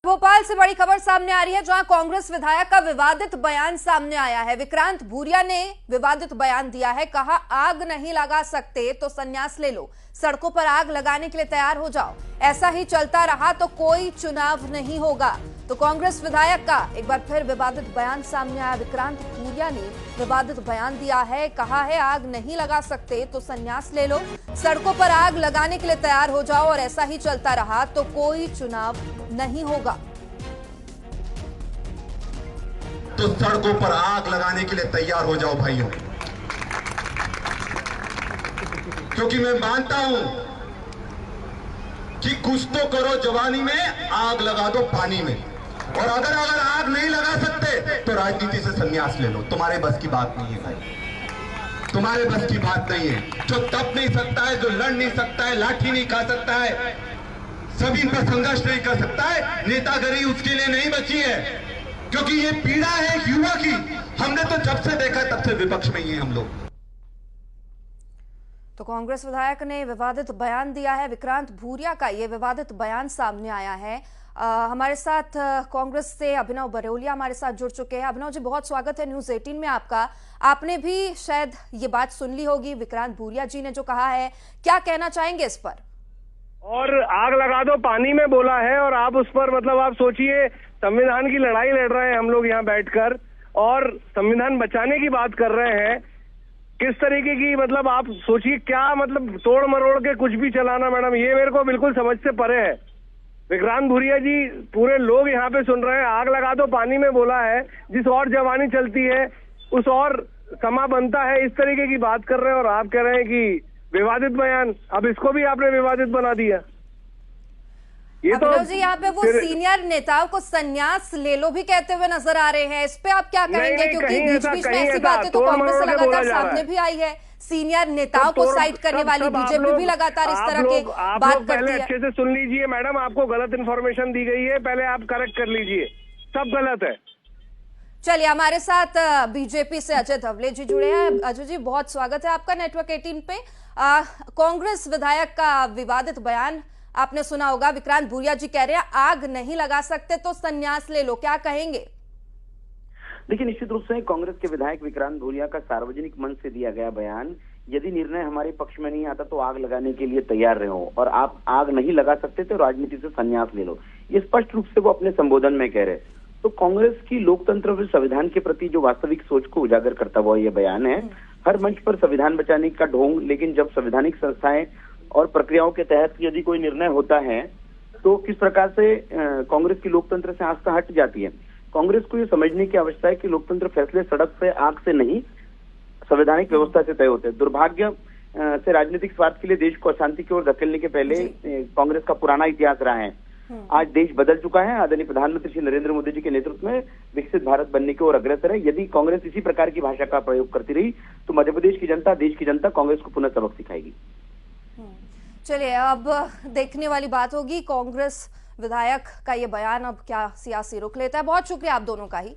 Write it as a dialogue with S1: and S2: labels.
S1: भोपाल से बड़ी खबर सामने आ रही है, जहां कांग्रेस विधायक का विवादित बयान सामने आया है। विक्रांत भूरिया ने विवादित बयान दिया है, कहा आग नहीं लगा सकते तो संन्यास ले लो, सड़कों पर आग लगाने के लिए तैयार हो जाओ, ऐसा ही चलता रहा तो कोई चुनाव नहीं होगा। तो कांग्रेस विधायक का एक बार फिर विवादित बयान सामने आया। विक्रांत भूरिया ने विवादित बयान दिया है, कहा है आग नहीं लगा सकते तो संन्यास ले लो, सड़कों पर आग लगाने के लिए तैयार हो जाओ और ऐसा ही चलता रहा तो कोई चुनाव नहीं होगा।
S2: तो सड़कों पर आग लगाने के लिए तैयार हो जाओ भाइयों, क्योंकि मैं मानता हूं कि कुछ तो करो जवानी में, आग लगा दो पानी में। और अगर आग नहीं लगा सकते तो राजनीति से संन्यास ले लो। तुम्हारे बस की बात नहीं है भाई, तुम्हारे बस की बात नहीं है। जो तप नहीं सकता है, जो लड़ नहीं सकता है, लाठी नहीं खा सकता है, सभी पर संघर्ष नहीं कर सकता है, नेतागिरी उसके लिए नहीं बची है। क्योंकि ये पीड़ा है युवा की। हमने तो जब से देखा तब से विपक्ष में ही है हम लोग।
S1: तो कांग्रेस विधायक ने विवादित बयान दिया है। विक्रांत भूरिया का ये विवादित बयान सामने आया है। हमारे साथ कांग्रेस से अभिनव बरोलिया हमारे साथ जुड़ चुके हैं। अभिनव जी, बहुत स्वागत है न्यूज़ 18 में आपका। आपने भी शायद ये बात सुन ली होगी, विक्रांत भूरिया जी ने जो कहा है, क्या कहना चाहेंगे इस पर?
S3: और आग लगा दो पानी में बोला है, और आप उस पर मतलब आप सोचिए, संविधान की लड़ाई लड़ रहे हैं हम लोग यहाँ बैठकर और संविधान बचाने की बात कर रहे हैं। किस तरीके की मतलब आप सोचिए, क्या मतलब तोड़ मरोड़ के कुछ भी चलाना, मैडम ये मेरे को बिल्कुल समझ से परे है। विक्रांत भूरिया जी, पूरे लोग यहाँ पे सुन रहे हैं, आग लगा दो पानी में बोला है, जिस और जवानी चलती है उस और समा बनता है, इस तरीके की बात कर रहे हैं। और आप कह रहे हैं कि विवादित बयान, अब इसको भी आपने विवादित बना दिया।
S1: ये तो जी यहाँ पे वो सीनियर नेताओं को संन्यास ले लो भी कहते हुए नजर आ रहे हैं, इस पे आप क्या कहेंगे? क्योंकि बीच बीच में ऐसी बातें तो कांग्रेस से लगातार सामने भी आई है, सीनियर नेताओं को साइड करने वाली बीजेपी भी लगातार इस तरह के बात करती है।
S3: अच्छे से सुन लीजिए मैडम, आपको गलत इन्फॉर्मेशन दी गई है, पहले आप करेक्ट कर लीजिए, सब गलत है।
S1: चलिए, हमारे साथ बीजेपी से अजय धवले जी जुड़े हैं। अजय जी, बहुत स्वागत है आपका नेटवर्क 18 पे। कांग्रेस विधायक का विवादित बयान आपने सुना होगा। विक्रांत भूरिया जी कह रहे हैं आग नहीं लगा सकते तो संन्यास ले लो, क्या कहेंगे?
S4: देखिए, निश्चित रूप से कांग्रेस के विधायक विक्रांत भूरिया का सार्वजनिक मंच से दिया गया बयान, यदि निर्णय हमारे पक्ष में नहीं आता तो आग लगाने के लिए तैयार रहो, और आप आग नहीं लगा सकते तो राजनीति से संन्यास ले लो, ये स्पष्ट रूप से वो अपने संबोधन में कह रहे। तो कांग्रेस की लोकतंत्र और संविधान के प्रति जो वास्तविक सोच को उजागर करता हुआ ये बयान है। हर मंच पर संविधान बचाने का ढोंग, लेकिन जब संवैधानिक संस्थाएं और प्रक्रियाओं के तहत यदि कोई निर्णय होता है तो किस प्रकार से कांग्रेस की लोकतंत्र से आस्था हट जाती है। कांग्रेस को ये समझने की आवश्यकता है कि लोकतंत्र फैसले सड़क से, आग से नहीं, संवैधानिक व्यवस्था से तय होते हैं। दुर्भाग्य से राजनीतिक स्वार्थ के लिए देश को अशांति की ओर धकेलने के पहले कांग्रेस का पुराना इतिहास रहा है। आज देश बदल चुका है, आदरणीय प्रधानमंत्री श्री नरेंद्र मोदी जी के नेतृत्व में विकसित भारत बनने की ओर अग्रसर है। यदि कांग्रेस इसी प्रकार की भाषा का प्रयोग करती रही तो मध्य प्रदेश की जनता, देश की जनता कांग्रेस को पुनः सबक सिखाएगी।
S1: चलिए, अब देखने वाली बात होगी कांग्रेस विधायक का ये बयान अब क्या सियासी रुख लेता है। बहुत शुक्रिया आप दोनों का ही।